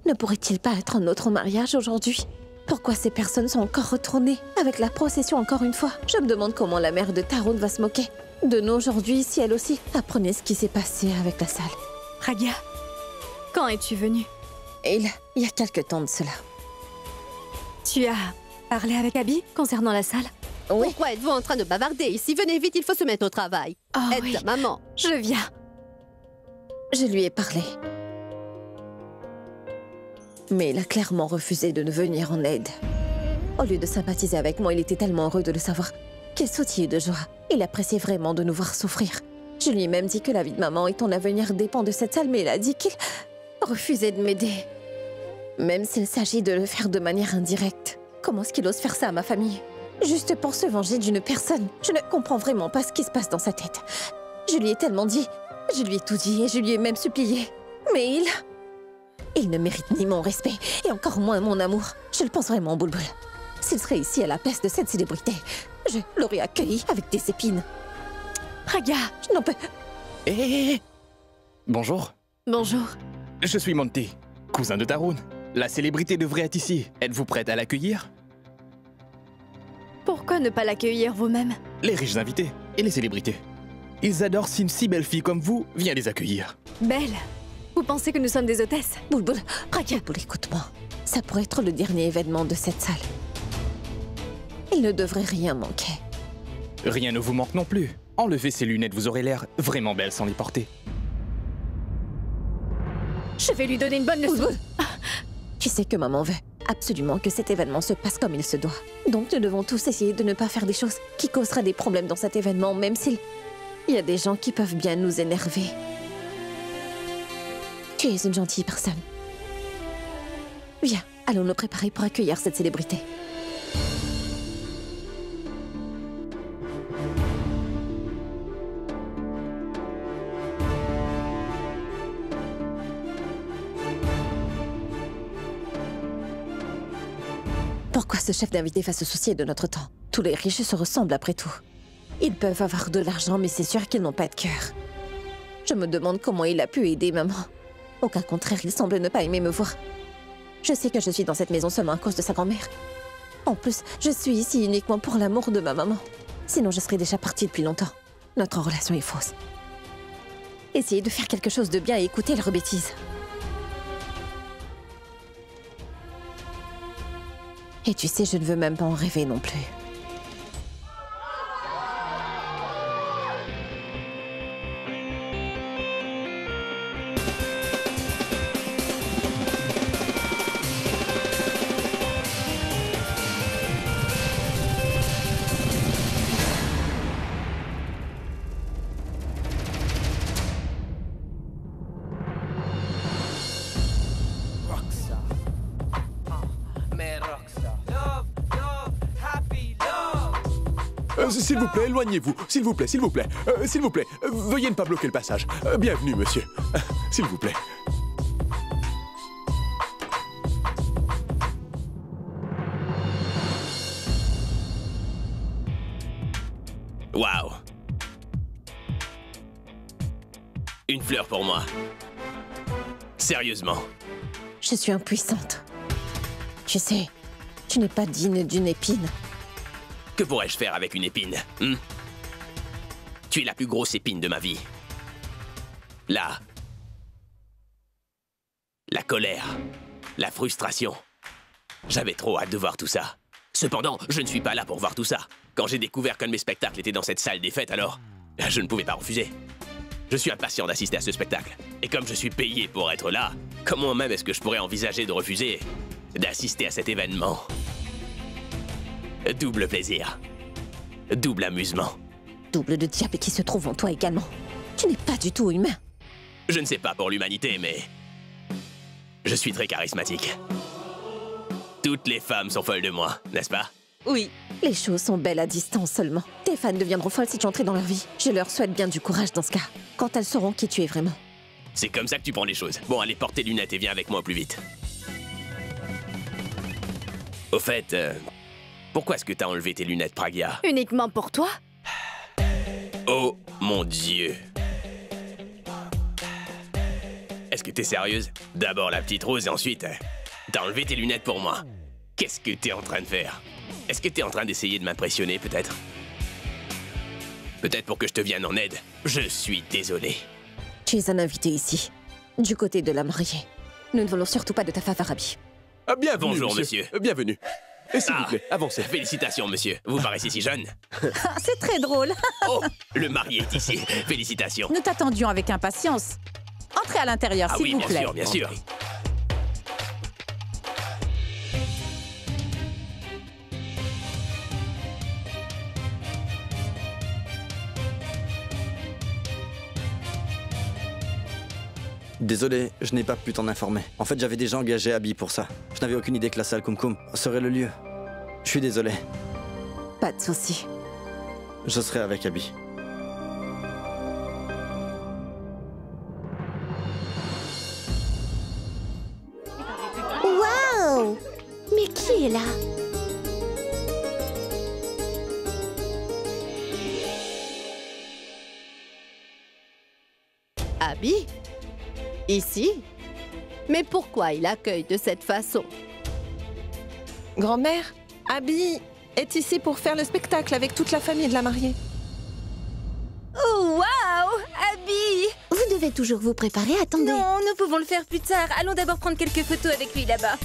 Ne pourrait-il pas être un autre mariage aujourd'hui? Pourquoi ces personnes sont encore retournées avec la procession encore une fois? Je me demande comment la mère de Tarun va se moquer de nous aujourd'hui, si elle aussi. Apprenez ce qui s'est passé avec la salle. Pragya, quand es-tu venue? Il y a quelque temps de cela. Tu as parlé avec Abby concernant la salle? Oui. Pourquoi êtes-vous en train de bavarder ici? Venez vite, il faut se mettre au travail. Oh, Aide oui. ta maman. Je viens. Je lui ai parlé. Mais il a clairement refusé de nous venir en aide. Au lieu de sympathiser avec moi, il était tellement heureux de le savoir qu'il sautillait de joie. Il appréciait vraiment de nous voir souffrir. Je lui ai même dit que la vie de maman et ton avenir dépend de cette salle, mais il a dit qu'il refusait de m'aider. Même s'il s'agit de le faire de manière indirecte. Comment est-ce qu'il ose faire ça à ma famille? Juste pour se venger d'une personne. Je ne comprends vraiment pas ce qui se passe dans sa tête. Je lui ai tellement dit. Je lui ai tout dit et je lui ai même supplié. Mais il ne mérite ni mon respect et encore moins mon amour. Je le pense vraiment, Bulbul. S'il serait ici à la place de cette célébrité, je l'aurais accueilli avec des épines. Pragya, Je n'en peux... Hé Bonjour, bonjour. je suis Monty, cousin de Tarun. La célébrité devrait être ici. Êtes-vous prête à l'accueillir? Pourquoi ne pas l'accueillir vous-même? Les riches invités et les célébrités. Ils adorent si une si belle fille comme vous vient les accueillir. Belle, vous pensez que nous sommes des hôtesses? Bulbul, Bulbul, écoute-moi. Ça pourrait être le dernier événement de cette salle. Il ne devrait rien manquer. Rien ne vous manque non plus. Enlevez ces lunettes, vous aurez l'air vraiment belle sans les porter. Je vais lui donner une bonne leçon. Bulbul. Tu sais que maman veut absolument que cet événement se passe comme il se doit. Donc nous devons tous essayer de ne pas faire des choses qui causeraient des problèmes dans cet événement, même s'il y a des gens qui peuvent bien nous énerver. Tu es une gentille personne. Viens, allons nous préparer pour accueillir cette célébrité. Pourquoi ce chef d'invité va se soucier de notre temps? Tous les riches se ressemblent après tout. Ils peuvent avoir de l'argent, mais c'est sûr qu'ils n'ont pas de cœur. Je me demande comment il a pu aider maman. Au cas contraire, il semble ne pas aimer me voir. Je sais que je suis dans cette maison seulement à cause de sa grand-mère. En plus, je suis ici uniquement pour l'amour de ma maman. Sinon, je serais déjà partie depuis longtemps. Notre relation est fausse. Essayez de faire quelque chose de bien et écoutez leurs bêtises. Et tu sais, je ne veux même pas en rêver non plus. S'il vous plaît, éloignez-vous. S'il vous plaît, s'il vous plaît. S'il vous plaît, veuillez ne pas bloquer le passage. Bienvenue, monsieur. S'il vous plaît. Waouh! Une fleur pour moi. Sérieusement. Je suis impuissante. Tu sais, tu n'es pas digne d'une épine. Que pourrais-je faire avec une épine, hein? Tu es la plus grosse épine de ma vie. Là. La colère. La frustration. J'avais trop hâte de voir tout ça. Cependant, je ne suis pas là pour voir tout ça. Quand j'ai découvert qu'un de mes spectacles était dans cette salle des fêtes, alors, je ne pouvais pas refuser. Je suis impatient d'assister à ce spectacle. Et comme je suis payé pour être là, comment même est-ce que je pourrais envisager de refuser d'assister à cet événement? Double plaisir. Double amusement. Double de diable qui se trouve en toi également. Tu n'es pas du tout humain. Je ne sais pas pour l'humanité, mais... je suis très charismatique. Toutes les femmes sont folles de moi, n'est-ce pas? Oui. Les choses sont belles à distance seulement. Tes fans deviendront folles si tu entrais dans leur vie. Je leur souhaite bien du courage dans ce cas, quand elles sauront qui tu es vraiment. C'est comme ça que tu prends les choses. Bon, allez, porte tes lunettes et viens avec moi au plus vite. Au fait, pourquoi est-ce que t'as enlevé tes lunettes, Pragya? Uniquement pour toi? Oh, mon Dieu. Est-ce que t'es sérieuse? D'abord la petite rose et ensuite... t'as enlevé tes lunettes pour moi. Qu'est-ce que t'es en train de faire? Est-ce que t'es en train d'essayer de m'impressionner, peut-être? Peut-être pour que je te vienne en aide. Je suis désolé. Tu es un invité ici, du côté de la mariée. Nous ne voulons surtout pas de ta faveur, Abby. Bienvenue, Bonjour, monsieur. Bienvenue. Et s'il vous plaît, avancez. Félicitations, monsieur. Vous paraissez si jeune. C'est très drôle. Oh, le marié est ici. Félicitations. Nous t'attendions avec impatience. Entrez à l'intérieur, Ah s'il oui, vous bien plaît. sûr, bien sûr. Désolé, je n'ai pas pu t'en informer. En fait, j'avais déjà engagé Abby pour ça. Je n'avais aucune idée que la salle Kum Kum serait le lieu. Je suis désolé. Pas de souci. Je serai avec Abby. Waouh! Mais qui est là? Abby? Ici? Mais pourquoi il accueille de cette façon? Grand-mère, Abby est ici pour faire le spectacle avec toute la famille de la mariée. Oh, waouh! Abby! Vous devez toujours vous préparer, attendez. Non, nous pouvons le faire plus tard. Allons d'abord prendre quelques photos avec lui là-bas.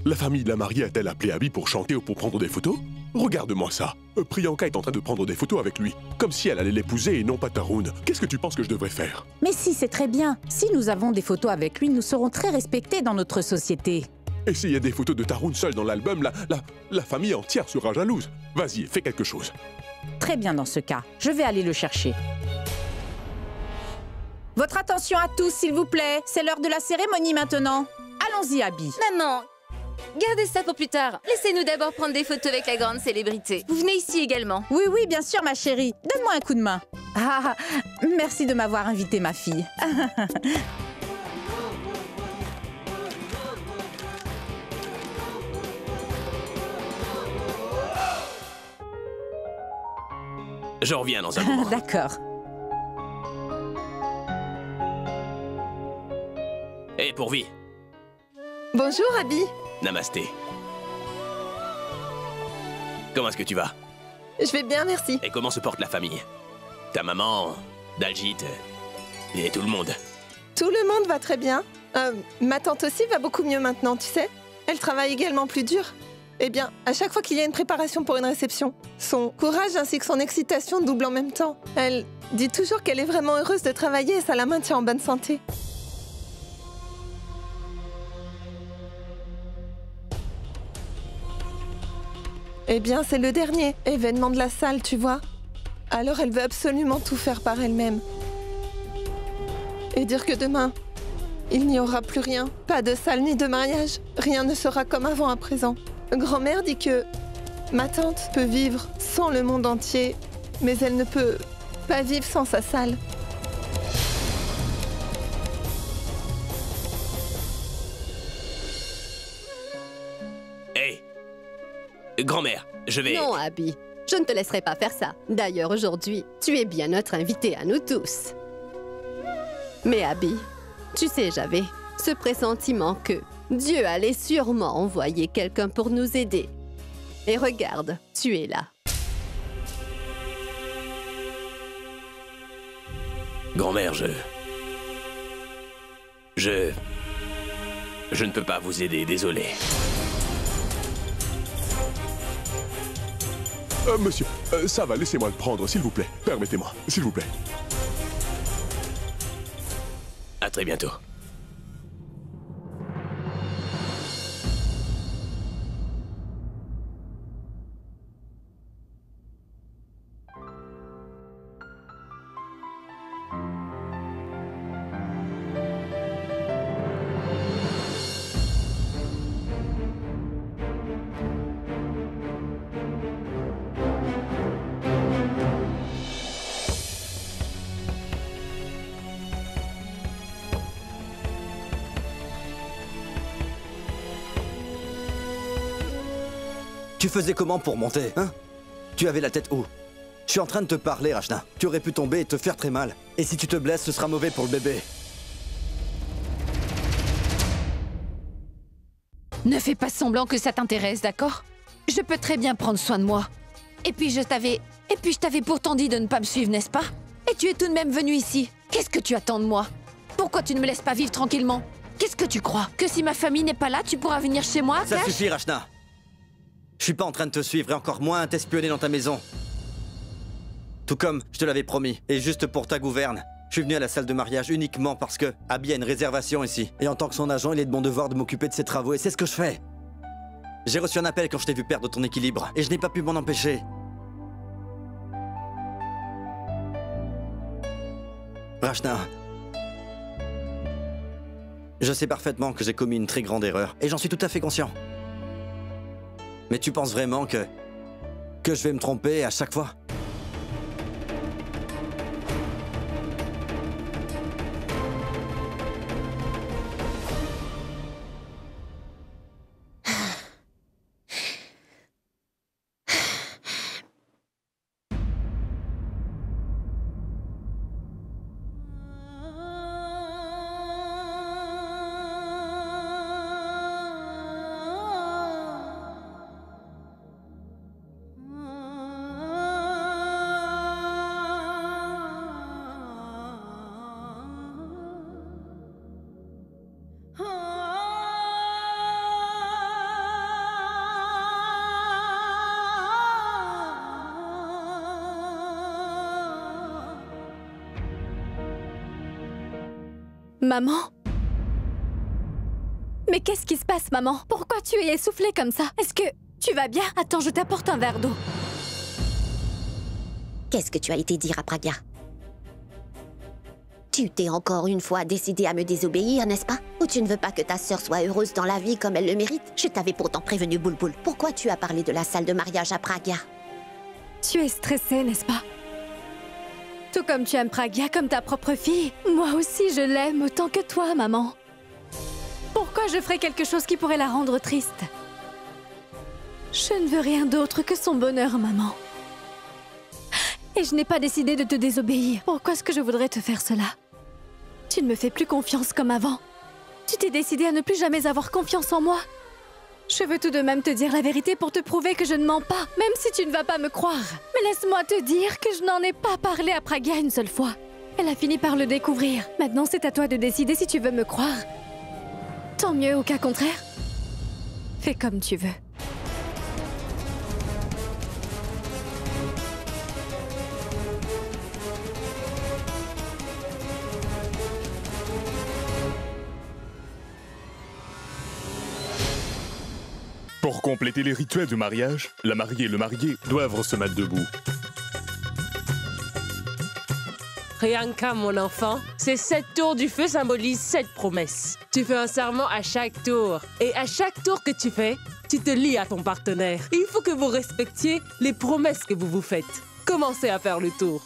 La famille de la mariée a-t-elle appelé Abby pour chanter ou pour prendre des photos? Regarde-moi ça. Priyanka est en train de prendre des photos avec lui. Comme si elle allait l'épouser et non pas Tarun. Qu'est-ce que tu penses que je devrais faire? Mais si, c'est très bien. Si nous avons des photos avec lui, nous serons très respectés dans notre société. Et s'il y a des photos de Tarun seul dans l'album, la famille entière sera jalouse. Vas-y, fais quelque chose. Très bien dans ce cas. Je vais aller le chercher. Votre attention à tous, s'il vous plaît. C'est l'heure de la cérémonie maintenant. Allons-y, Abby. Maman, gardez ça pour plus tard. Laissez-nous d'abord prendre des photos avec la grande célébrité. Vous venez ici également. Oui, oui, bien sûr, ma chérie. Donne-moi un coup de main. Ah, merci de m'avoir invité, ma fille. Je reviens dans un moment. D'accord. Et Pourvi. Bonjour, Abby. Namasté. Comment est-ce que tu vas? Je vais bien, merci. Et comment se porte la famille? Ta maman, Daljit et tout le monde. Tout le monde va très bien. Ma tante aussi va beaucoup mieux maintenant, tu sais. Elle travaille également plus dur. Eh bien, à chaque fois qu'il y a une préparation pour une réception, son courage ainsi que son excitation doublent en même temps. Elle dit toujours qu'elle est vraiment heureuse de travailler et ça la maintient en bonne santé. Eh bien, c'est le dernier événement de la salle, tu vois. Alors elle veut absolument tout faire par elle-même. Et dire que demain, il n'y aura plus rien. Pas de salle ni de mariage. Rien ne sera comme avant à présent. Grand-mère dit que ma tante peut vivre sans le monde entier, mais elle ne peut pas vivre sans sa salle. Hé! Grand-mère, je vais... Non, Abby, je ne te laisserai pas faire ça. D'ailleurs, aujourd'hui, tu es bien notre invité à nous tous. Mais Abby, tu sais, j'avais ce pressentiment que Dieu allait sûrement envoyer quelqu'un pour nous aider. Et regarde, tu es là. Grand-mère, je ne peux pas vous aider, désolé. Monsieur, ça va, laissez-moi le prendre, s'il vous plaît. Permettez-moi, s'il vous plaît. À très bientôt. Tu faisais comment pour monter, hein? Tu avais la tête où? Je suis en train de te parler, Rachna. Tu aurais pu tomber et te faire très mal. Et si tu te blesses, ce sera mauvais pour le bébé. Ne fais pas semblant que ça t'intéresse, d'accord? Je peux très bien prendre soin de moi. Et puis je t'avais pourtant dit de ne pas me suivre, n'est-ce pas? Et tu es tout de même venu ici. Qu'est-ce que tu attends de moi? Pourquoi tu ne me laisses pas vivre tranquillement? Qu'est-ce que tu crois? Que si ma famille n'est pas là, tu pourras venir chez moi, Ça Cash? suffit, Rachna. Je suis pas en train de te suivre et encore moins t'espionner dans ta maison. Tout comme je te l'avais promis. Et juste pour ta gouverne, je suis venu à la salle de mariage uniquement parce que Abby a une réservation ici. Et en tant que son agent, il est de mon devoir de m'occuper de ses travaux et c'est ce que je fais. J'ai reçu un appel quand je t'ai vu perdre ton équilibre et je n'ai pas pu m'en empêcher. Rachna, je sais parfaitement que j'ai commis une très grande erreur et j'en suis tout à fait conscient. Mais tu penses vraiment que je vais me tromper à chaque fois? Maman? Mais qu'est-ce qui se passe, maman? Pourquoi tu es essoufflée comme ça? Est-ce que tu vas bien? Attends, je t'apporte un verre d'eau. Qu'est-ce que tu as été dire à Pragya? Tu t'es encore une fois décidé à me désobéir, n'est-ce pas? Ou tu ne veux pas que ta sœur soit heureuse dans la vie comme elle le mérite? Je t'avais pourtant prévenu, Boulboul. Pourquoi tu as parlé de la salle de mariage à Pragya? Tu es stressée, n'est-ce pas? Tout comme tu aimes Pragya comme ta propre fille. Moi aussi, je l'aime autant que toi, maman. Pourquoi je ferais quelque chose qui pourrait la rendre triste? Je ne veux rien d'autre que son bonheur, maman. Et je n'ai pas décidé de te désobéir. Pourquoi est-ce que je voudrais te faire cela? Tu ne me fais plus confiance comme avant. Tu t'es décidé à ne plus jamais avoir confiance en moi. Je veux tout de même te dire la vérité pour te prouver que je ne mens pas, même si tu ne vas pas me croire. Mais laisse-moi te dire que je n'en ai pas parlé à Pragya une seule fois. Elle a fini par le découvrir. Maintenant, c'est à toi de décider si tu veux me croire. Tant mieux, au cas contraire. Fais comme tu veux. Pour compléter les rituels du mariage, la mariée et le marié doivent se mettre debout. Priyanka, mon enfant, ces 7 tours du feu symbolisent 7 promesses. Tu fais un serment à chaque tour. Et à chaque tour que tu fais, tu te lies à ton partenaire. Il faut que vous respectiez les promesses que vous vous faites. Commencez à faire le tour.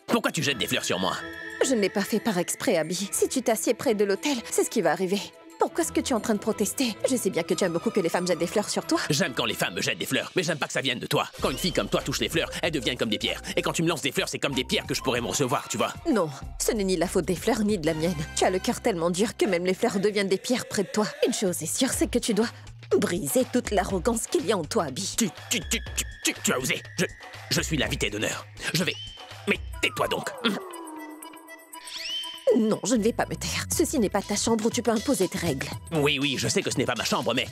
Pourquoi tu jettes des fleurs sur moi? Je ne l'ai pas fait par exprès, Abby. Si tu t'assieds près de l'hôtel, c'est ce qui va arriver. Pourquoi est-ce que tu es en train de protester? Je sais bien que tu aimes beaucoup que les femmes jettent des fleurs sur toi. J'aime quand les femmes me jettent des fleurs, mais j'aime pas que ça vienne de toi. Quand une fille comme toi touche les fleurs, elles deviennent comme des pierres. Et quand tu me lances des fleurs, c'est comme des pierres que je pourrais me recevoir, tu vois. Non, ce n'est ni la faute des fleurs ni de la mienne. Tu as le cœur tellement dur que même les fleurs deviennent des pierres près de toi. Une chose est sûre, c'est que tu dois briser toute l'arrogance qu'il y a en toi, Abby. Tu as osé. Je suis l'invité d'honneur. Je vais... Mais tais-toi donc. Non, je ne vais pas me taire. Ceci n'est pas ta chambre où tu peux imposer tes règles. Oui, je sais que ce n'est pas ma chambre, mais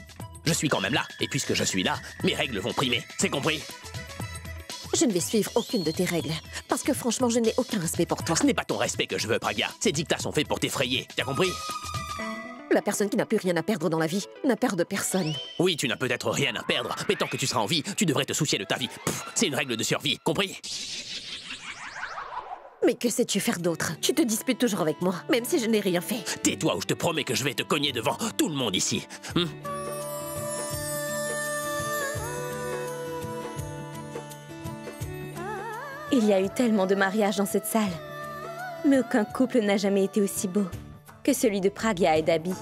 je suis quand même là. Et puisque je suis là, mes règles vont primer. C'est compris? Je ne vais suivre aucune de tes règles. Parce que franchement, je n'ai aucun respect pour toi. Ce n'est pas ton respect que je veux, Pragya. Ces dictats sont faits pour t'effrayer. T'as compris? La personne qui n'a plus rien à perdre dans la vie n'a peur de personne. Oui, tu n'as peut-être rien à perdre, mais tant que tu seras en vie, tu devrais te soucier de ta vie. C'est une règle de survie, compris? Mais que sais-tu faire d'autre? Tu te disputes toujours avec moi, même si je n'ai rien fait. Tais-toi ou je te promets que je vais te cogner devant tout le monde ici. Il y a eu tellement de mariages dans cette salle. Mais aucun couple n'a jamais été aussi beau que celui de Pragya et d'Abby.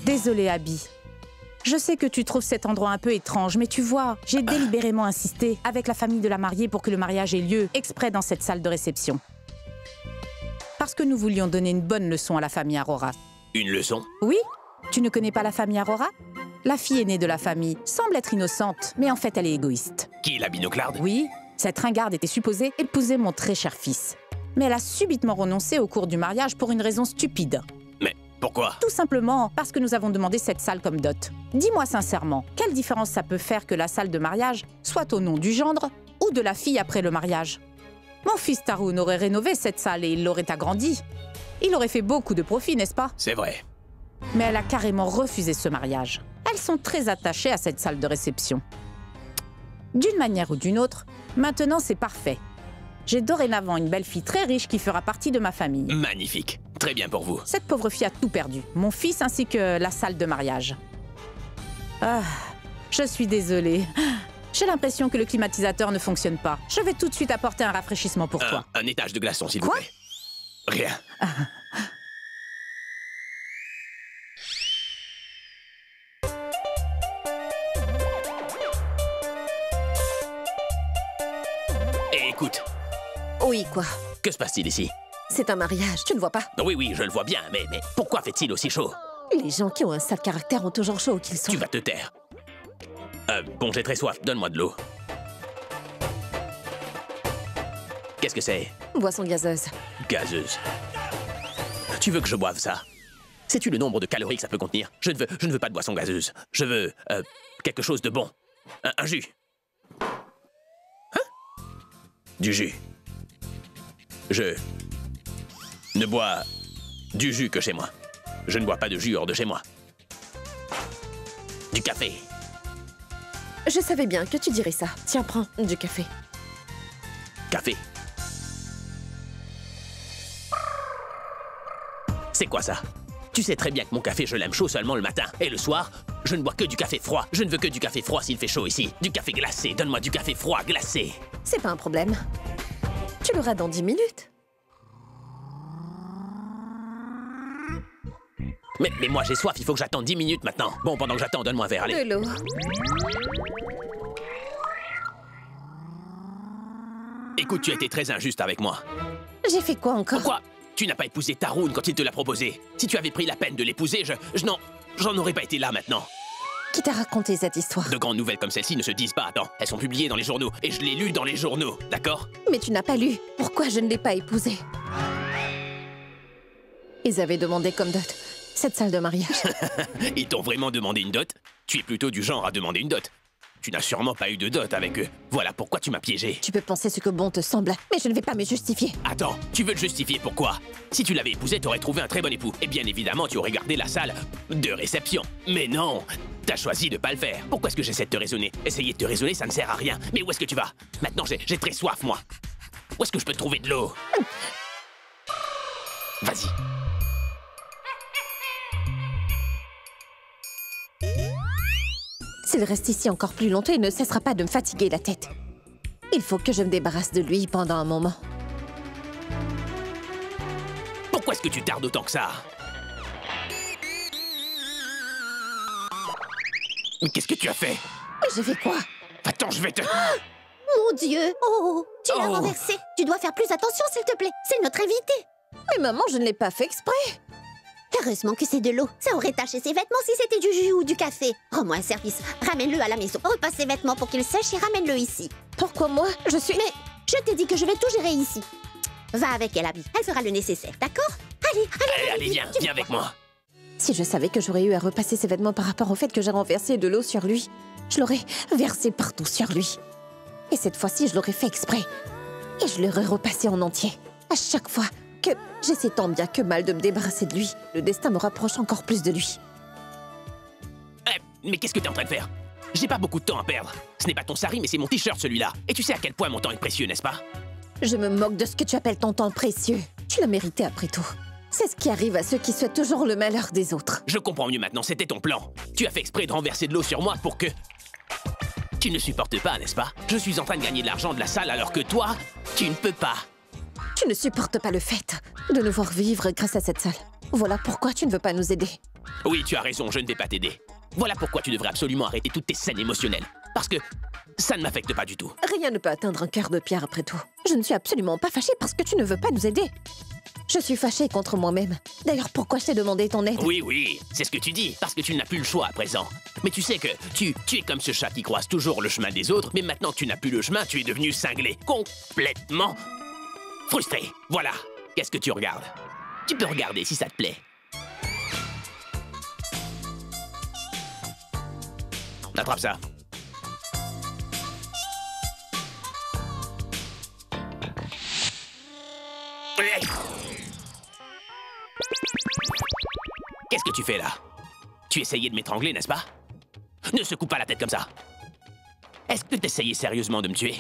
Désolée, Abby. Je sais que tu trouves cet endroit un peu étrange, mais tu vois, j'ai délibérément insisté avec la famille de la mariée pour que le mariage ait lieu exprès dans cette salle de réception. Parce que nous voulions donner une bonne leçon à la famille Aurora. Une leçon? Oui? Tu ne connais pas la famille Aurora? La fille aînée de la famille semble être innocente, mais en fait elle est égoïste. Qui, la binoclarde? Oui, cette ringarde était supposée épouser mon très cher fils. Mais elle a subitement renoncé au cours du mariage pour une raison stupide. Mais pourquoi? Tout simplement parce que nous avons demandé cette salle comme dot. Dis-moi sincèrement, quelle différence ça peut faire que la salle de mariage soit au nom du gendre ou de la fille après le mariage? Mon fils Tarun aurait rénové cette salle et il l'aurait agrandie. Il aurait fait beaucoup de profit, n'est-ce pas? C'est vrai. Mais elle a carrément refusé ce mariage. Elles sont très attachées à cette salle de réception. D'une manière ou d'une autre, maintenant c'est parfait. J'ai dorénavant une belle fille très riche qui fera partie de ma famille. Magnifique. Très bien pour vous. Cette pauvre fille a tout perdu. Mon fils ainsi que la salle de mariage. Ah, je suis désolée. J'ai l'impression que le climatisateur ne fonctionne pas. Je vais tout de suite apporter un rafraîchissement pour toi. Un étage de glaçon, s'il vous plaît. Rien. Et écoute. Oui, quoi? Que se passe-t-il ici? C'est un mariage, tu ne vois pas? Oui, je le vois bien, mais pourquoi fait-il aussi chaud? Les gens qui ont un sale caractère ont toujours chaud où qu'ils sont. Tu vas te taire. Bon, j'ai très soif, donne-moi de l'eau. Qu'est-ce que c'est? Boisson gazeuse. Gazeuse. Tu veux que je boive ça? Sais-tu le nombre de calories que ça peut contenir? Je ne veux pas de boisson gazeuse. Je veux quelque chose de bon. Un jus. Hein? Du jus. Je ne bois du jus que chez moi. Je ne bois pas de jus hors de chez moi. Du café. Je savais bien que tu dirais ça. Tiens, prends du café. Café. C'est quoi ça? Tu sais très bien que mon café, je l'aime chaud seulement le matin. Et le soir, je ne bois que du café froid. Je ne veux que du café froid s'il fait chaud ici. Du café glacé. Donne-moi du café froid glacé. C'est pas un problème. Tu l'auras dans 10 minutes. Mais moi j'ai soif, il faut que j'attende 10 minutes maintenant. Bon, pendant que j'attends, donne-moi un verre, allez. De l'eau. Écoute, tu as été très injuste avec moi. J'ai fait quoi encore? Pourquoi? Tu n'as pas épousé Tarun quand il te l'a proposé. Si tu avais pris la peine de l'épouser, j'en aurais pas été là maintenant. Qui t'a raconté cette histoire? De grandes nouvelles comme celle-ci ne se disent pas, attends. Elles sont publiées dans les journaux, et je l'ai lu dans les journaux, d'accord? Mais tu n'as pas lu. Pourquoi je ne l'ai pas épousée? Ils avaient demandé comme dot cette salle de mariage. Ils t'ont vraiment demandé une dot? Tu es plutôt du genre à demander une dot. Tu n'as sûrement pas eu de dot avec eux. Voilà pourquoi tu m'as piégé. Tu peux penser ce que bon te semble, mais je ne vais pas me justifier. Attends, tu veux te justifier pourquoi? Si tu l'avais épousé, t'aurais trouvé un très bon époux. Et bien évidemment, tu aurais gardé la salle de réception. Mais non, t'as choisi de pas le faire. Pourquoi est-ce que j'essaie de te raisonner? Essayer de te raisonner, ça ne sert à rien. Mais où est-ce que tu vas? Maintenant, j'ai très soif, moi. Où est-ce que je peux trouver de l'eau? Vas-y. S'il reste ici encore plus longtemps, il ne cessera pas de me fatiguer la tête. Il faut que je me débarrasse de lui pendant un moment. Pourquoi est-ce que tu tardes autant que ça? Mais qu'est-ce que tu as fait? J'ai fait quoi? Attends, je vais te... Mon Dieu! Oh, tu l'as renversé. Tu dois faire plus attention, s'il te plaît. C'est notre invité. Mais maman, je ne l'ai pas fait exprès. Heureusement que c'est de l'eau. Ça aurait taché ses vêtements si c'était du jus ou du café. Rends-moi un service. Ramène-le à la maison. Repasse ses vêtements pour qu'il sèche et ramène-le ici. Pourquoi moi? Je suis... Mais je t'ai dit que je vais tout gérer ici. Va avec elle, Abby. Elle fera le nécessaire, d'accord? Allez, viens avec moi. Si je savais que j'aurais eu à repasser ses vêtements par rapport au fait que j'ai renversé de l'eau sur lui, je l'aurais versé partout sur lui. Et cette fois-ci, je l'aurais fait exprès. Et je l'aurais repassé en entier. À chaque fois que j'essaie tant bien que mal de me débarrasser de lui, le destin me rapproche encore plus de lui. Mais qu'est-ce que t'es en train de faire? J'ai pas beaucoup de temps à perdre. Ce n'est pas ton sari, mais c'est mon t-shirt celui-là. Et tu sais à quel point mon temps est précieux, n'est-ce pas? Je me moque de ce que tu appelles ton temps précieux. Tu l'as mérité après tout. C'est ce qui arrive à ceux qui souhaitent toujours le malheur des autres. Je comprends mieux maintenant, c'était ton plan. Tu as fait exprès de renverser de l'eau sur moi pour que... Tu ne supportes pas, n'est-ce pas? Je suis en train de gagner de l'argent de la salle alors que toi, tu ne peux pas. Tu ne supportes pas le fait de nous voir vivre grâce à cette salle. Voilà pourquoi tu ne veux pas nous aider. Oui, tu as raison, je ne vais pas t'aider. Voilà pourquoi tu devrais absolument arrêter toutes tes scènes émotionnelles. Parce que ça ne m'affecte pas du tout. Rien ne peut atteindre un cœur de pierre après tout. Je ne suis absolument pas fâchée parce que tu ne veux pas nous aider. Je suis fâchée contre moi-même. D'ailleurs, pourquoi je t'ai demandé ton aide? Oui, c'est ce que tu dis, parce que tu n'as plus le choix à présent. Mais tu sais que tu es comme ce chat qui croise toujours le chemin des autres, mais maintenant que tu n'as plus le chemin, tu es devenu cinglé, complètement frustré. Voilà, qu'est-ce que tu regardes? Tu peux regarder si ça te plaît. Attrape ça. Qu'est-ce que tu fais là? Tu essayais de m'étrangler, n'est-ce pas? Ne secoue pas la tête comme ça. Est-ce que t'essayais sérieusement de me tuer?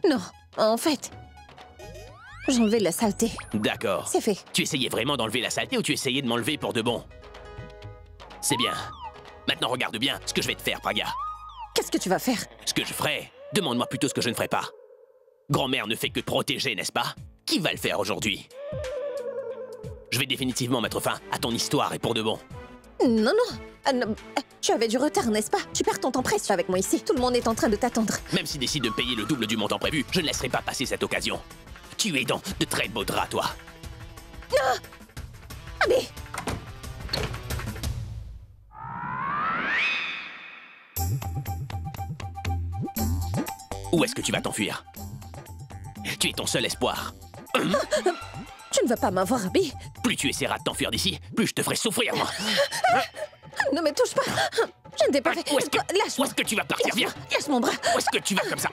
Non, en fait, j'enlevais la saleté. D'accord. C'est fait. Tu essayais vraiment d'enlever la saleté ou tu essayais de m'enlever pour de bon? C'est bien. Maintenant, regarde bien ce que je vais te faire, Praga. Qu'est-ce que tu vas faire? Ce que je ferai? Demande-moi plutôt ce que je ne ferai pas. Grand-mère ne fait que protéger, n'est-ce pas? Qui va le faire aujourd'hui? Je vais définitivement mettre fin à ton histoire et pour de bon. Non. Tu avais du retard, n'est-ce pas? Tu perds ton temps précieux avec moi ici. Tout le monde est en train de t'attendre. Même s'il décide de me payer le double du montant prévu, je ne laisserai pas passer cette occasion. Tu es dans de très beaux draps, toi. Non! Abby! Où est-ce que tu vas t'enfuir? Tu es ton seul espoir. Tu ne vas pas m'avoir, Abby. Plus tu essaieras de t'enfuir d'ici, plus je te ferai souffrir, moi. Ne me touche pas. Je ne t'ai pas fait... Où est-ce que tu vas partir? Viens. Lâche mon bras. Où est-ce que tu vas comme ça?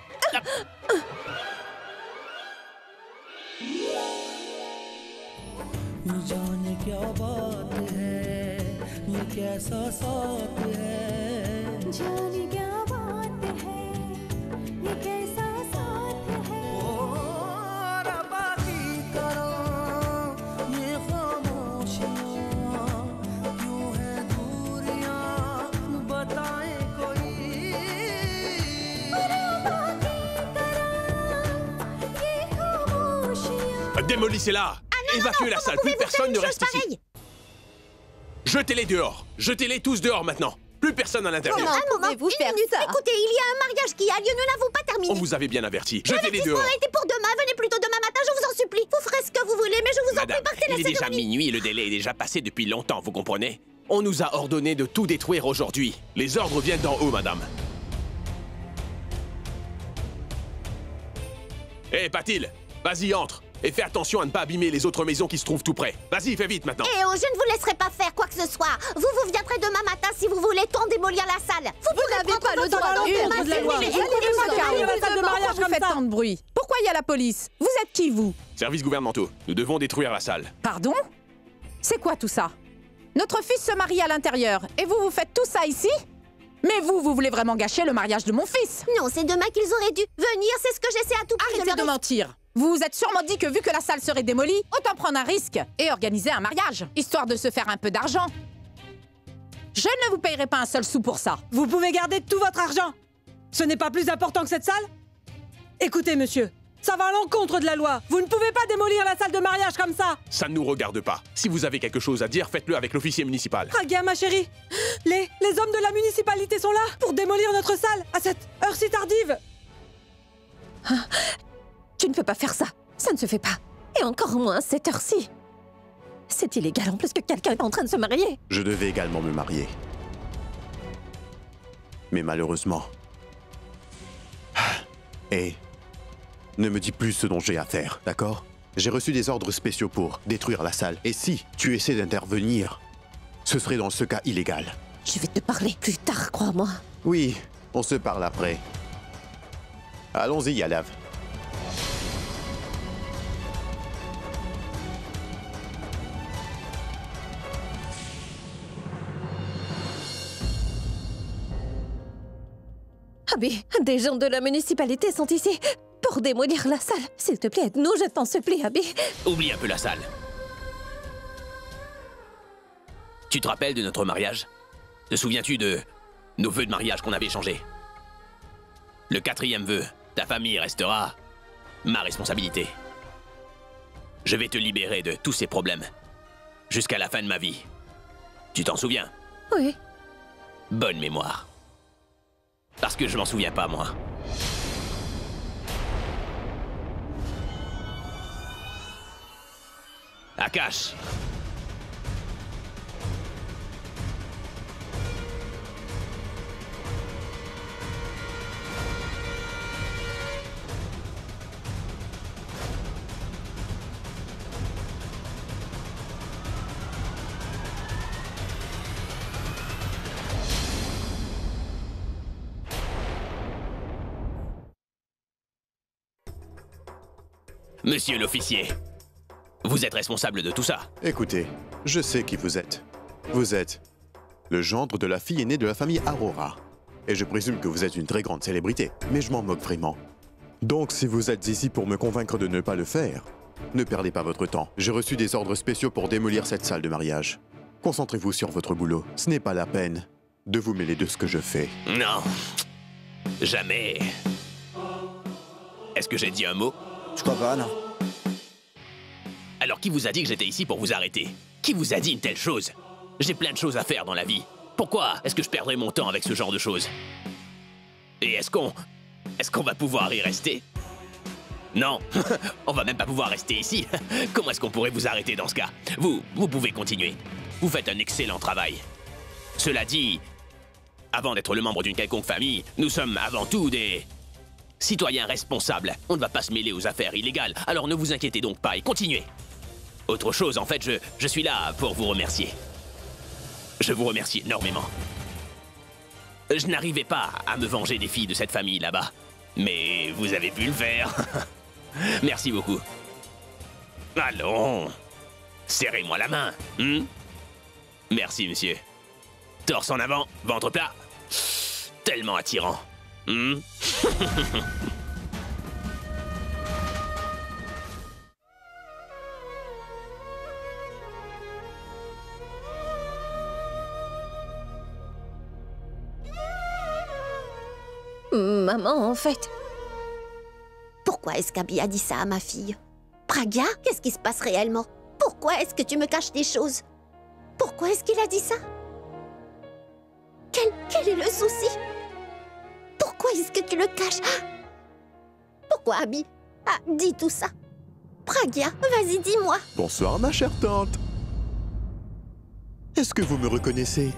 Démolissez-la! Évacuez la salle, plus personne ne reste ici. Jetez-les dehors! Jetez-les tous dehors maintenant! Plus personne à l'intérieur! Comment pouvez-vous faire ça? Écoutez, il y a un mariage qui a lieu, nous n'avons pas terminé. On vous avait bien averti. Jetez-les dehors! Arrêtez pour demain, venez plutôt demain matin, je vous en supplie. Vous ferez ce que vous voulez, mais je vous en prie, partez la il est déjà cérémonie. minuit et le délai est déjà passé depuis longtemps, vous comprenez? On nous a ordonné de tout détruire aujourd'hui. Les ordres viennent d'en haut, madame. Hé, Patil, vas-y, entre. Et fais attention à ne pas abîmer les autres maisons qui se trouvent tout près. Vas-y, fais vite maintenant. Eh oh, je ne vous laisserai pas faire quoi que ce soit. Vous viendrez demain matin si vous voulez tant démolir la salle. Vous n'avez pas le droit de la loi. Pourquoi vous faites tant de bruit? Pourquoi il y a la police? Vous êtes qui, vous? Services gouvernementaux. Nous devons détruire la salle. Pardon? C'est quoi tout ça? Notre fils se marie à l'intérieur et vous faites tout ça ici? Mais vous voulez vraiment gâcher le mariage de mon fils? Non, c'est demain qu'ils auraient dû venir, c'est ce que j'essaie à tout prix Arrêtez de mentir. Vous vous êtes sûrement dit que vu que la salle serait démolie, autant prendre un risque et organiser un mariage, histoire de se faire un peu d'argent. Je ne vous payerai pas un seul sou pour ça. Vous pouvez garder tout votre argent. Ce n'est pas plus important que cette salle? Écoutez, monsieur, ça va à l'encontre de la loi. Vous ne pouvez pas démolir la salle de mariage comme ça. Ça ne nous regarde pas. Si vous avez quelque chose à dire, faites-le avec l'officier municipal. Praga, ma chérie, les hommes de la municipalité sont là pour démolir notre salle à cette heure si tardive. Tu ne peux pas faire ça. Ça ne se fait pas. Et Et encore moins à cette heure-ci. C'est illégal en plus que quelqu'un est en train de se marier. Je devais également me marier. Mais malheureusement... Et ne me dis plus ce dont j'ai à faire, d'accord? J'ai reçu des ordres spéciaux pour détruire la salle. Et si tu essaies d'intervenir, ce serait dans ce cas illégal. Je vais te parler plus tard, crois-moi. Oui, on se parle après. Allons-y, Yadav. Abby, des gens de la municipalité sont ici pour démolir la salle. S'il te plaît, aide-nous, je t'en supplie, Abby. Oublie un peu la salle. Tu te rappelles de notre mariage? Te souviens-tu de nos vœux de mariage qu'on avait échangés? Le 4e vœu, ta famille restera ma responsabilité. Je vais te libérer de tous ces problèmes jusqu'à la fin de ma vie. Tu t'en souviens? Oui. Bonne mémoire. Parce que je m'en souviens pas, moi. Akash! Monsieur l'officier, vous êtes responsable de tout ça. Écoutez, je sais qui vous êtes. Vous êtes le gendre de la fille aînée de la famille Aurora. Et je présume que vous êtes une très grande célébrité, mais je m'en moque vraiment. Donc si vous êtes ici pour me convaincre de ne pas le faire, ne perdez pas votre temps. J'ai reçu des ordres spéciaux pour démolir cette salle de mariage. Concentrez-vous sur votre boulot. Ce n'est pas la peine de vous mêler de ce que je fais. Non, jamais. Est-ce que j'ai dit un mot? Je crois pas, non. Alors qui vous a dit que j'étais ici pour vous arrêter? Qui vous a dit une telle chose? J'ai plein de choses à faire dans la vie. Pourquoi est-ce que je perdrais mon temps avec ce genre de choses? Et est-ce qu'on va pouvoir y rester? Non, on va même pas pouvoir rester ici. Comment est-ce qu'on pourrait vous arrêter dans ce cas? Vous pouvez continuer. Vous faites un excellent travail. Cela dit, avant d'être le membre d'une quelconque famille, nous sommes avant tout des citoyens responsables. On ne va pas se mêler aux affaires illégales, alors ne vous inquiétez donc pas et continuez. Autre chose, en fait, je suis là pour vous remercier. Je vous remercie énormément. Je n'arrivais pas à me venger des filles de cette famille là-bas, mais vous avez pu le faire. Merci beaucoup. Allons, serrez-moi la main. Merci, monsieur. Torse en avant, ventre plat. Tellement attirant. Maman, en fait. Pourquoi est-ce qu'Abby a dit ça à ma fille? Pragya, qu'est-ce qui se passe réellement? Pourquoi est-ce que tu me caches des choses? Pourquoi est-ce qu'il a dit ça? Quel est le souci? Pourquoi est-ce que tu le caches? Pourquoi Abby a dit tout ça? Pragya, vas-y, dis-moi. Bonsoir, ma chère tante. Est-ce que vous me reconnaissez?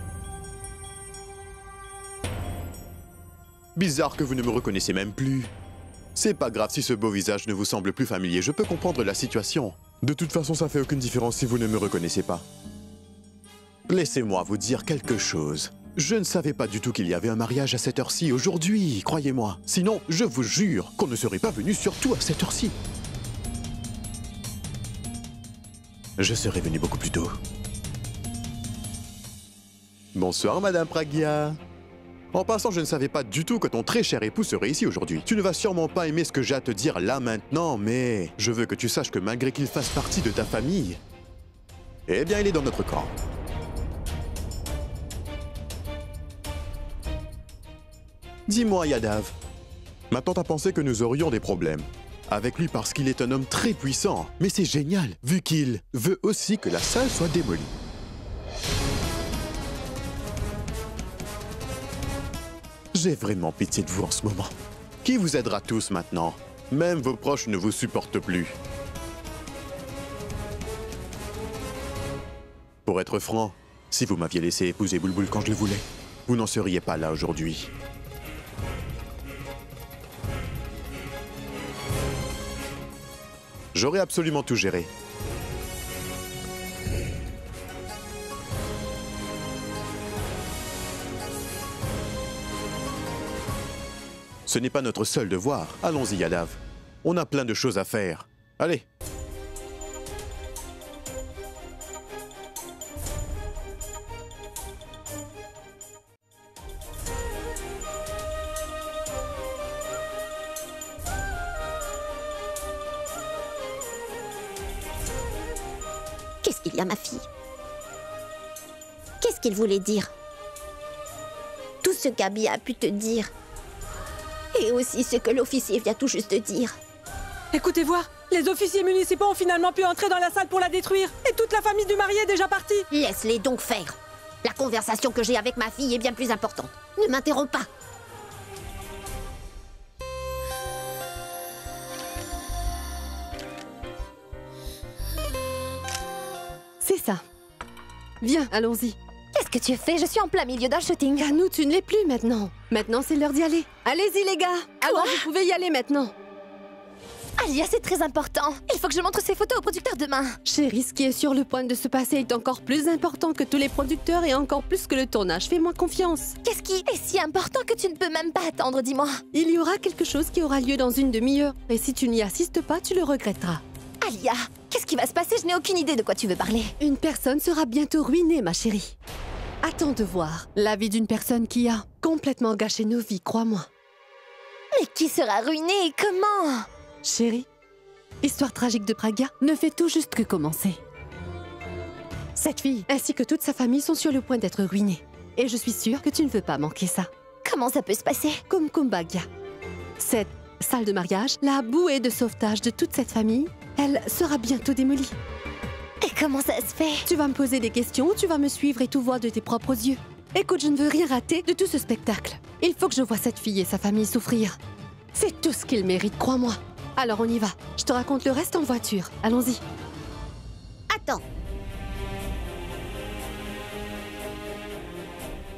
Bizarre que vous ne me reconnaissez même plus. C'est pas grave si ce beau visage ne vous semble plus familier, je peux comprendre la situation. De toute façon, ça fait aucune différence si vous ne me reconnaissez pas. Laissez-moi vous dire quelque chose. Je ne savais pas du tout qu'il y avait un mariage à cette heure-ci aujourd'hui, croyez-moi. Sinon, je vous jure qu'on ne serait pas venu surtout à cette heure-ci. Je serais venu beaucoup plus tôt. Bonsoir, Madame Pragya. En passant, je ne savais pas du tout que ton très cher époux serait ici aujourd'hui. Tu ne vas sûrement pas aimer ce que j'ai à te dire là maintenant, mais je veux que tu saches que malgré qu'il fasse partie de ta famille, eh bien, il est dans notre camp. Dis-moi, Yadav, ma tante a pensé que nous aurions des problèmes avec lui parce qu'il est un homme très puissant. Mais c'est génial, vu qu'il veut aussi que la salle soit démolie. J'ai vraiment pitié de vous en ce moment. Qui vous aidera tous maintenant? Même vos proches ne vous supportent plus. Pour être franc, si vous m'aviez laissé épouser Bulbul quand je le voulais, vous n'en seriez pas là aujourd'hui. J'aurais absolument tout géré. Ce n'est pas notre seul devoir. Allons-y, Yadav. On a plein de choses à faire. Allez. Qu'est-ce qu'il y a, ma fille? Qu'est-ce qu'il voulait dire? Tout ce qu'Abby a pu te dire. Et aussi ce que l'officier vient tout juste de dire. Écoutez voir, les officiers municipaux ont finalement pu entrer dans la salle pour la détruire. Et toute la famille du marié est déjà partie. Laisse-les donc faire. La conversation que j'ai avec ma fille est bien plus importante. Ne m'interromps pas. C'est ça. Viens, allons-y. Qu'est-ce que tu fais? Je suis en plein milieu d'un shooting. Nous, tu ne l'es plus maintenant. Maintenant, c'est l'heure d'y aller. Allez-y, les gars. Alors, vous pouvez y aller maintenant. Alia, c'est très important. Il faut que je montre ces photos au producteur demain. Chérie, ce qui est sur le point de se passer est encore plus important que tous les producteurs et encore plus que le tournage. Fais-moi confiance. Qu'est-ce qui est si important que tu ne peux même pas attendre, dis-moi? Il y aura quelque chose qui aura lieu dans une demi-heure. Et si tu n'y assistes pas, tu le regretteras. Alia, qu'est-ce qui va se passer? Je n'ai aucune idée de quoi tu veux parler. Une personne sera bientôt ruinée, ma chérie. Attends de voir la vie d'une personne qui a complètement gâché nos vies, crois-moi. Mais qui sera ruiné et comment? Chérie, l'histoire tragique de Pragya ne fait tout juste que commencer. Cette fille, ainsi que toute sa famille, sont sur le point d'être ruinées. Et je suis sûre que tu ne veux pas manquer ça. Comment ça peut se passer? Comme Kumbhagya. Cette salle de mariage, la bouée de sauvetage de toute cette famille, elle sera bientôt démolie. Et comment ça se fait? Tu vas me poser des questions, tu vas me suivre et tout voir de tes propres yeux. Écoute, je ne veux rien rater de tout ce spectacle. Il faut que je voie cette fille et sa famille souffrir. C'est tout ce qu'ils méritent, crois-moi. Alors on y va. Je te raconte le reste en voiture. Allons-y. Attends.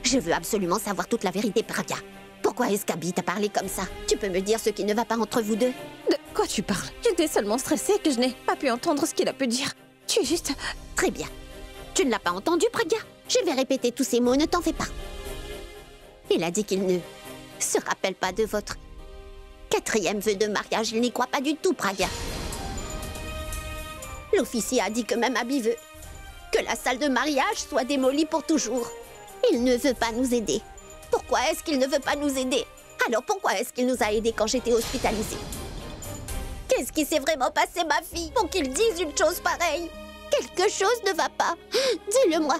Je veux absolument savoir toute la vérité, Pragya. Pourquoi est-ce qu'Abby t'a parlé comme ça? Tu peux me dire ce qui ne va pas entre vous deux? De quoi tu parles? J'étais seulement stressée que je n'ai pas pu entendre ce qu'il a pu dire. Tu es juste... Très bien. Tu ne l'as pas entendu, Pragya? Je vais répéter tous ces mots, ne t'en fais pas. Il a dit qu'il ne se rappelle pas de votre 4e vœu de mariage. Il n'y croit pas du tout, Pragya. L'officier a dit que même Abby veut que la salle de mariage soit démolie pour toujours. Il ne veut pas nous aider. Pourquoi est-ce qu'il ne veut pas nous aider? Alors pourquoi est-ce qu'il nous a aidés quand j'étais hospitalisée? Qu'est-ce qui s'est vraiment passé, ma fille, pour qu'il dise une chose pareille? Quelque chose ne va pas. Dis-le-moi.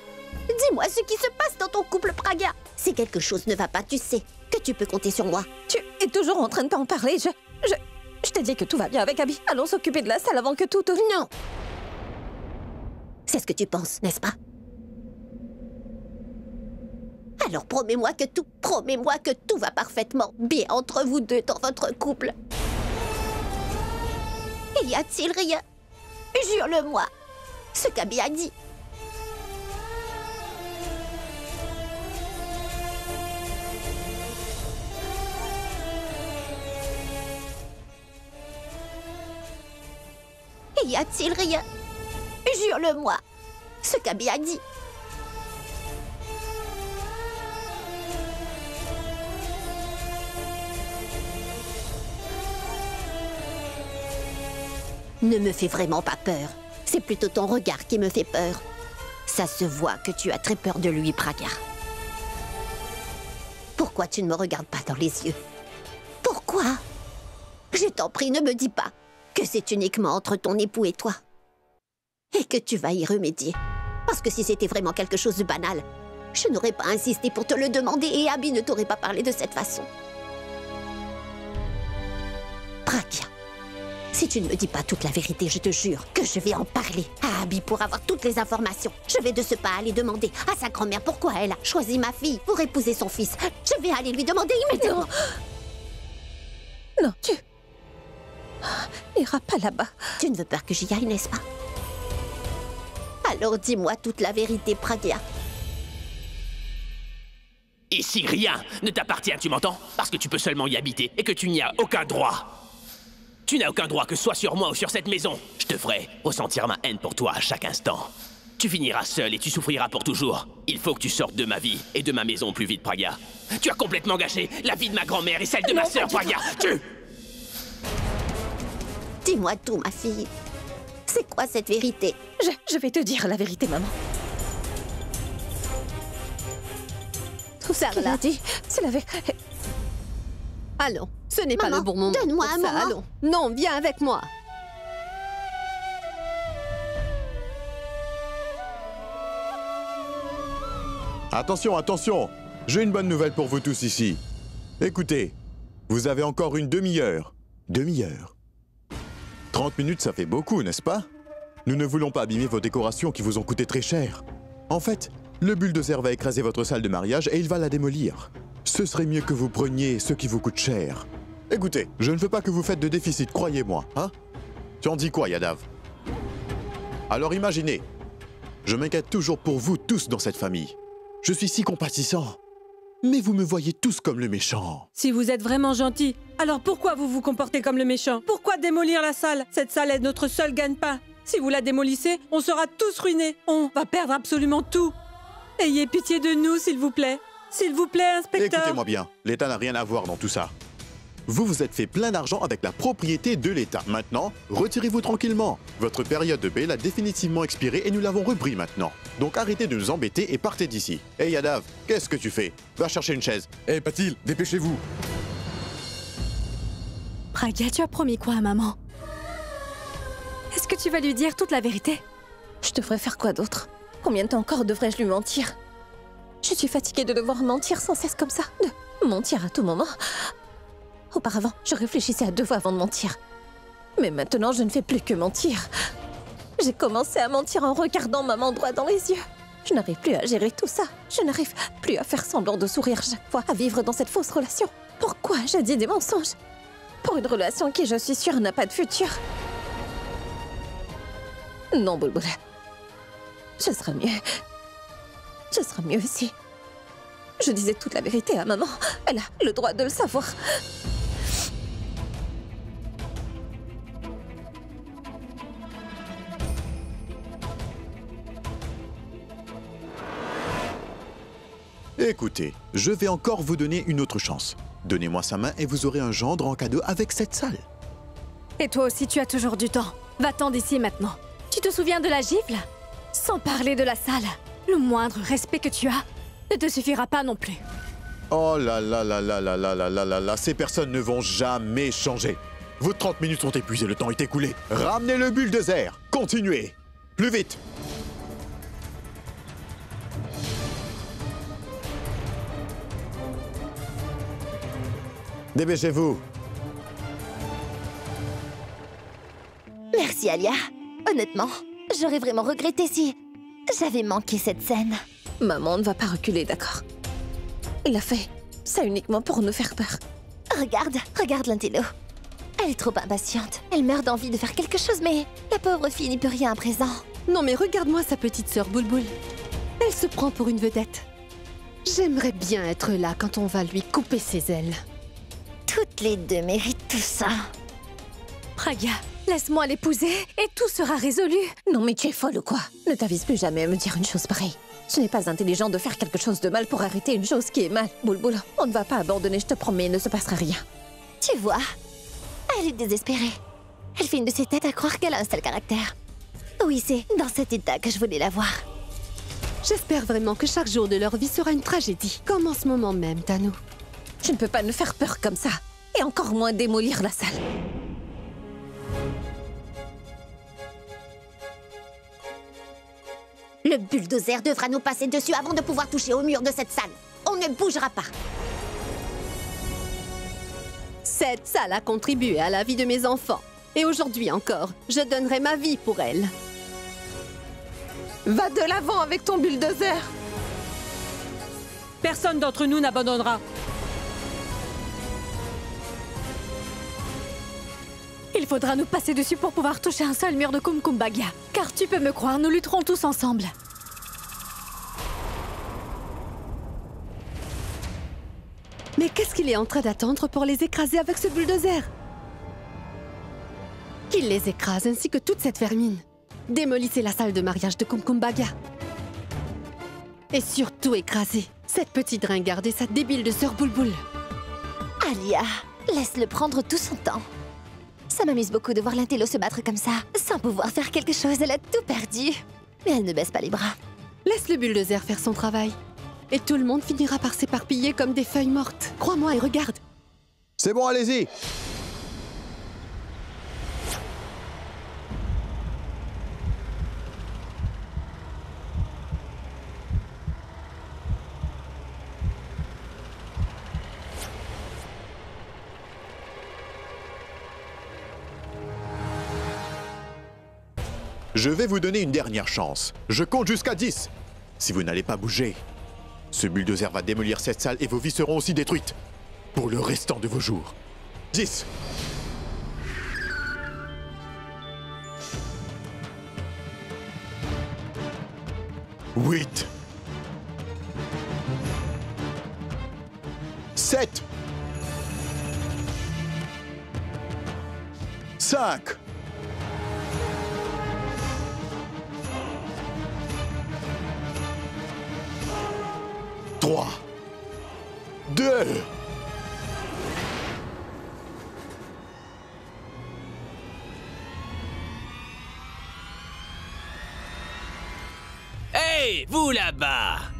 Dis-moi ce qui se passe dans ton couple, Pragya. Si quelque chose ne va pas, tu sais que tu peux compter sur moi. Tu es toujours en train de t'en parler. Je t'ai dit que tout va bien avec Abby. Allons s'occuper de la salle avant que tout... Non. C'est ce que tu penses, n'est-ce pas? Alors promets-moi que tout va parfaitement bien entre vous deux dans votre couple. Y a-t-il rien? Jure-le-moi. Ce qu'Abby a dit. Y a-t-il rien? Jure-le-moi. Ce qu'Abby a dit. Ne me fais vraiment pas peur. C'est plutôt ton regard qui me fait peur. Ça se voit que tu as très peur de lui, Pragya. Pourquoi tu ne me regardes pas dans les yeux? Pourquoi? Je t'en prie, ne me dis pas que c'est uniquement entre ton époux et toi. Et que tu vas y remédier. Parce que si c'était vraiment quelque chose de banal, je n'aurais pas insisté pour te le demander et Abby ne t'aurait pas parlé de cette façon. Pragya. Si tu ne me dis pas toute la vérité, je te jure que je vais en parler à Abby pour avoir toutes les informations. Je vais de ce pas aller demander à sa grand-mère pourquoi elle a choisi ma fille pour épouser son fils. Je vais aller lui demander immédiatement. Non, tu n'iras pas là-bas. Tu ne veux pas que j'y aille, n'est-ce pas? Alors dis-moi toute la vérité, Pragya. Ici, rien ne t'appartient, tu m'entends? Parce que tu peux seulement y habiter et que tu n'y as aucun droit. Tu n'as aucun droit que ce soit sur moi ou sur cette maison. Je te ferai ressentir ma haine pour toi à chaque instant. Tu finiras seul et tu souffriras pour toujours. Il faut que tu sortes de ma vie et de ma maison plus vite, Pragya. Tu as complètement gâché la vie de ma grand-mère et celle de ma sœur, Pragya. Dis-moi tout, ma fille. C'est quoi cette vérité? Je vais te dire la vérité, maman. Tout ce qu'il a dit, c'est la vérité. Allons, ce n'est pas le bon moment. Donne-moi un moment. Allons. Non, viens avec moi. Attention, attention! J'ai une bonne nouvelle pour vous tous ici. Écoutez, vous avez encore une demi-heure. Demi-heure. 30 minutes, ça fait beaucoup, n'est-ce pas? Nous ne voulons pas abîmer vos décorations qui vous ont coûté très cher. En fait, le bulldozer va écraser votre salle de mariage et il va la démolir. Ce serait mieux que vous preniez ce qui vous coûte cher. Écoutez, je ne veux pas que vous faites de déficit, croyez-moi, hein? Tu en dis quoi, Yadav? Alors imaginez, je m'inquiète toujours pour vous tous dans cette famille. Je suis si compatissant. Mais vous me voyez tous comme le méchant. Si vous êtes vraiment gentil, alors pourquoi vous vous comportez comme le méchant? Pourquoi démolir la salle? Cette salle est notre seul gagne-pain. Si vous la démolissez, on sera tous ruinés. On va perdre absolument tout. Ayez pitié de nous, s'il vous plaît. S'il vous plaît, inspecteur. Écoutez-moi bien, l'État n'a rien à voir dans tout ça. Vous vous êtes fait plein d'argent avec la propriété de l'État. Maintenant, retirez-vous tranquillement. Votre période de bail a définitivement expiré et nous l'avons repris maintenant. Donc arrêtez de nous embêter et partez d'ici. Hey Yadav, qu'est-ce que tu fais? Va chercher une chaise. Hey Patil, dépêchez-vous. Pragya, tu as promis quoi à maman? Est-ce que tu vas lui dire toute la vérité? Je devrais faire quoi d'autre? Combien de temps encore devrais-je lui mentir? Je suis fatiguée de devoir mentir sans cesse comme ça. De mentir à tout moment. Auparavant, je réfléchissais à 2 fois avant de mentir. Mais maintenant, je ne fais plus que mentir. J'ai commencé à mentir en regardant maman droit dans les yeux. Je n'arrive plus à gérer tout ça. Je n'arrive plus à faire semblant de sourire chaque fois, à vivre dans cette fausse relation. Pourquoi j'ai dit des mensonges? Pour une relation qui, je suis sûre, n'a pas de futur. Non, Bulbul. Ce sera mieux. Ce sera mieux ici. Je disais toute la vérité à maman. Elle a le droit de le savoir. Écoutez, je vais encore vous donner une autre chance. Donnez-moi sa main et vous aurez un gendre en cadeau avec cette salle. Et toi aussi, tu as toujours du temps. Va-t'en d'ici maintenant. Tu te souviens de la gifle? Sans parler de la salle. Le moindre respect que tu as ne te suffira pas non plus. Oh là là là là là là là là là là, ces personnes ne vont jamais changer. Vos 30 minutes sont épuisées, le temps est écoulé. Ramenez le bulldozer. Continuez. Plus vite. Dépêchez-vous. Merci, Alia. Honnêtement, j'aurais vraiment regretté si j'avais manqué cette scène. Maman ne va pas reculer, d'accord? Il a fait ça uniquement pour nous faire peur. Regarde l'intello. Elle est trop impatiente. Elle meurt d'envie de faire quelque chose, mais la pauvre fille n'y peut rien à présent. Non mais regarde-moi sa petite sœur Bulbul. Elle se prend pour une vedette. J'aimerais bien être là quand on va lui couper ses ailes. Toutes les deux méritent tout ça. Pragya, laisse-moi l'épouser et tout sera résolu. Non mais tu es folle ou quoi? Ne t'avise plus jamais à me dire une chose pareille. Ce n'est pas intelligent de faire quelque chose de mal pour arrêter une chose qui est mal. Bulbul, on ne va pas abandonner, je te promets, il ne se passera rien. Tu vois, elle est désespérée. Elle fait une de ses têtes à croire qu'elle a un sale caractère. Oui, c'est dans cet état que je voulais la voir. J'espère vraiment que chaque jour de leur vie sera une tragédie, comme en ce moment même, Tanou. Je ne peux pas nous faire peur comme ça, et encore moins démolir la salle. Le bulldozer devra nous passer dessus avant de pouvoir toucher au mur de cette salle. On ne bougera pas. Cette salle a contribué à la vie de mes enfants. Et aujourd'hui encore, je donnerai ma vie pour elle. Va de l'avant avec ton bulldozer. Personne d'entre nous n'abandonnera. Il Il faudra nous passer dessus pour pouvoir toucher un seul mur de Kumkumbagia. Car tu peux me croire, nous lutterons tous ensemble. Mais qu'est-ce qu'il est en train d'attendre pour les écraser avec ce bulldozer? Qu'il les écrase ainsi que toute cette vermine. Démolissez la salle de mariage de Kumkumbagia. Et surtout écrasez cette petite ringarde et sa débile de sœur Boulboul. Alia, laisse-le prendre tout son temps. Ça m'amuse beaucoup de voir l'intello se battre comme ça, sans pouvoir faire quelque chose. Elle a tout perdu. Mais elle ne baisse pas les bras. Laisse le bulldozer faire son travail. Et tout le monde finira par s'éparpiller comme des feuilles mortes. Crois-moi et regarde. C'est bon, allez-y. Je vais vous donner une dernière chance. Je compte jusqu'à 10. Si vous n'allez pas bouger, ce bulldozer va démolir cette salle et vos vies seront aussi détruites. Pour le restant de vos jours. 10. 8. 7. 5. 3. 2. Hey, vous là-bas!